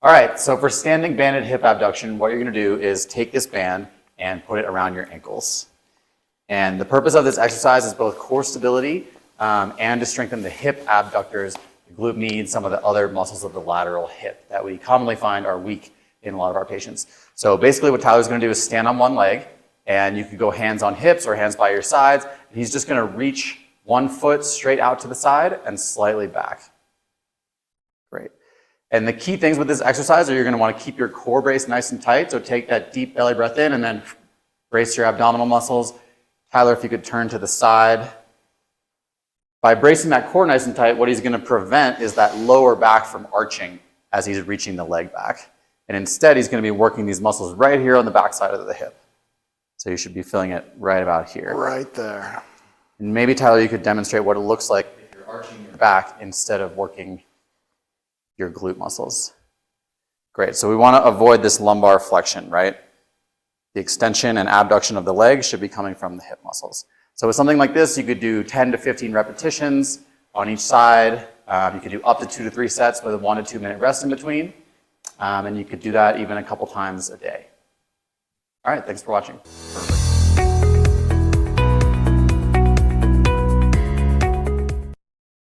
All right, so for standing banded hip abduction, what you're gonna do is take this band and put it around your ankles. And the purpose of this exercise is both core stability and to strengthen the hip abductors, the glute med, some of the other muscles of the lateral hip that we commonly find are weak in a lot of our patients. So basically what Tyler's gonna do is stand on one leg, and you could go hands on hips or hands by your sides. And he's just gonna reach one foot straight out to the side and slightly back. Great. And the key things with this exercise are you're gonna wanna keep your core brace nice and tight. So take that deep belly breath in and then brace your abdominal muscles. Tyler, if you could turn to the side. By bracing that core nice and tight, what he's gonna prevent is that lower back from arching as he's reaching the leg back. And instead, he's gonna be working these muscles right here on the back side of the hip. So you should be feeling it right about here. Right there. And maybe, Tyler, you could demonstrate what it looks like if you're arching your back instead of working your glute muscles. Great, so we wanna avoid this lumbar flexion, right? The extension and abduction of the leg should be coming from the hip muscles. So with something like this, you could do 10 to 15 repetitions on each side. You could do up to 2 to 3 sets with a 1 to 2 minute rest in between. And you could do that even a couple times a day. All right, thanks for watching.